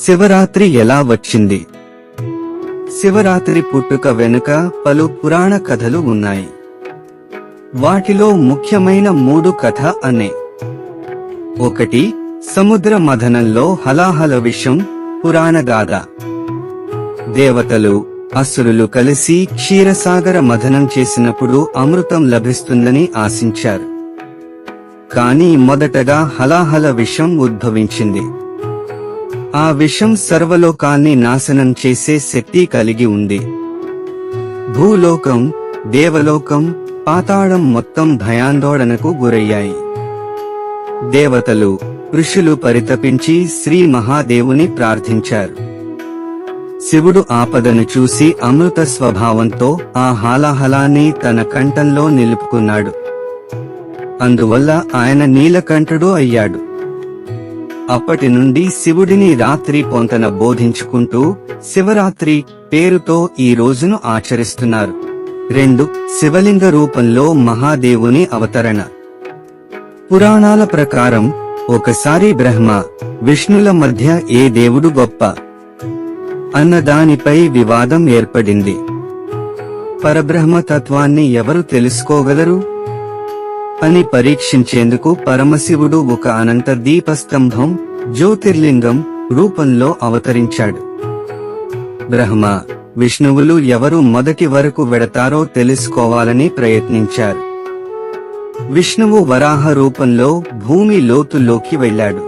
శివరాత్రి ఎలా వచ్చింది? శివరాత్రి పుట్టుక వెనుక పలు పురాణ కథలు ఉన్నాయి. వాటిలో ముఖ్యమైన 3 కథ అనే. 1. సముద్ర మథనంలో హలాహల విషం పురాణగాథ. దేవతలు, అసురులు కలిసి క్షీరసాగర మథనం చేసినప్పుడు అమృతం లభిస్తుందని ఆశించారు. కానీ మొదటగా హలాహల విషం ఉద్భవించింది. ఆ విషం సర్వలోకాన్ని నాశనం చేసే శక్తి కలిగి ఉంది. భూలోకం, దేవలోకం, పాతాళం మొత్తం భయాందోళనకు గురయ్యాయి. దేవతలు, ఋషులు పరితపించి శ్రీ మహాదేవుని ప్రార్థించారు. శివుడు ఆపదను చూసి అమృత స్వభావంతో ఆ హాలాహలాన్ని తన కంఠంలో నిలుపుకున్నాడు. అందువల్ల ఆయన నీలకంఠుడు అయ్యాడు. అప్పటి నుండి శివుడిని రాత్రి పొంతన బోధించుకుంటూ శివరాత్రి పేరుతో ఈ రోజును ఆచరిస్తున్నారు. 2. శివలింగ రూపంలో మహాదేవుని అవతరణ. పురాణాల ప్రకారం ఒకసారి బ్రహ్మ, విష్ణుల మధ్య ఏ దేవుడు గొప్ప అన్నదానిపై వివాదం ఏర్పడింది. పరబ్రహ్మ తత్వాన్ని ఎవరు తెలుసుకోగలరు అని పరీక్షించేందుకు పరమశివుడు ఒక అనంత దీపస్తంభం, జ్యోతిర్లింగం రూపంలో అవతరించాడు. బ్రహ్మ, విష్ణువులు ఎవరు మొదటి వరకు వెడతారో తెలుసుకోవాలని ప్రయత్నించారు. విష్ణువు వరాహ రూపంలో భూమి లోతుల్లోకి వెళ్ళాడు.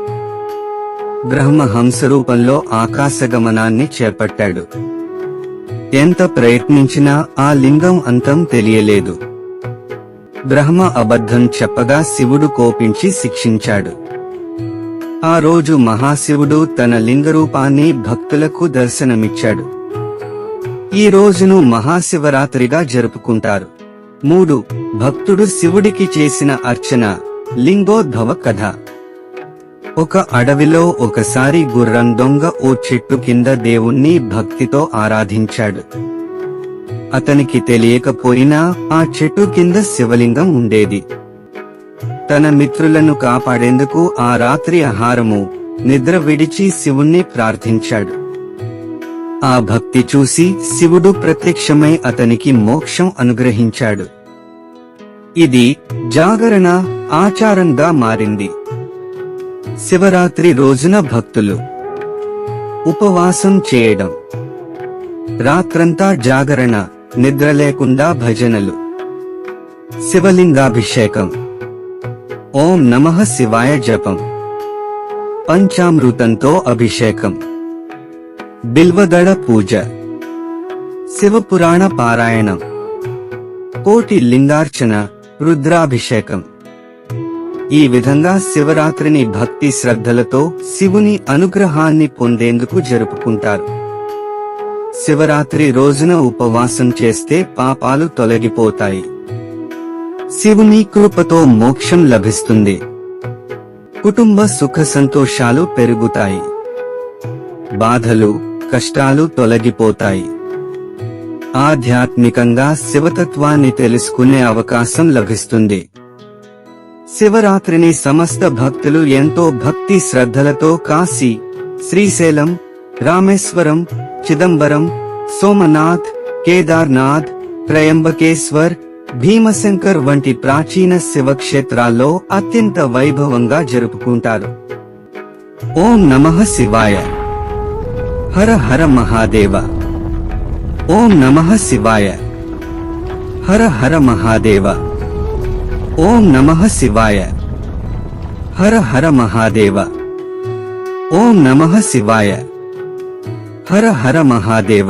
బ్రహ్మ హంస రూపంలో ఆకాశగమనాన్ని చేపట్టాడు. ఎంత ప్రయత్నించినా ఆ లింగం అంతం తెలియలేదు. బ్రహ్మ అబద్ధం చెప్పగా శివుడు కోపించి శిక్షించాడు. ఆ రోజు మహాశివుడు తన లింగరూపాన్ని భక్తులకు దర్శనమిచ్చాడు. ఈ రోజును మహాశివరాత్రిగా జరుపుకుంటారు. 3. భక్తుడు శివుడికి చేసిన అర్చన. లింగోద్భవ కథ. ఒక అడవిలో ఒకసారి గుర్రం దొంగ ఓ చెట్టు కింద దేవుణ్ణి భక్తితో ఆరాధించాడు. అతనికి తెలియకపోయినా ఆ చెట్టు కింద శివలింగం ఉండేది. తన మిత్రులను కాపాడేందుకు ఆ రాత్రి ఆహారము, నిద్ర విడిచి శివుణ్ణి ప్రార్థించాడు. ఆ భక్తి చూసి శివుడు ప్రత్యక్షమై అతనికి మోక్షం అనుగ్రహించాడు. ఇది జాగరణ ఆచారంగా మారింది. శివరాత్రి రోజున భక్తులు ఉపవాసం చేయడం, రాత్రంతా జాగరణ, నిద్ర లేకుండా భజనలు. శివలింగాభిషేకం, ఓం నమః శివాయ జపం, పంచామృతంతో అభిషేకం, బిల్వదళ పూజ, శివపురాణ పారాయణం, కోటి లింగార్చన, రుద్రాభిషేకం. ఈ విధంగా శివరాత్రిని భక్తి శ్రద్ధలతో శివుని అనుగ్రహాన్ని పొందేందుకు జరుపుకుంటారు. శివరాత్రి రోజున ఉపవాసం చేస్తే పాపాలు తొలగిపోతాయి. శివుని కృపతో మోక్షం లభిస్తుంది. కుటుంబ సుఖ సంతోషాలు పెరుగుతాయి. బాధలు, కష్టాలు తొలగిపోతాయి. ఆధ్యాత్మికంగా శివతత్వాన్ని తెలుసుకునే అవకాశం లభిస్తుంది. శివరాత్రిని సమస్త భక్తులు ఎంతో భక్తి శ్రద్ధలతో కాశీ, శ్రీశైలం, రామేశ్వరం, చిదంబరం, సోమనాథ్, కేదార్నాథ్, త్రయంబకేశ్వర్, భీమశంకర్ వంటి ప్రాచీన శివక్షేత్రాల్లో అత్యంత వైభవంగా జరుపుకుంటారు. ఓం నమః శివాయ. హర హర మహాదేవ. ఓం నమః శివాయ. హర హర మహాదేవ. ఓం నమః శివాయ. హర హర మహాదేవ. ఓం నమః శివాయ. హర హర మహాదేవ.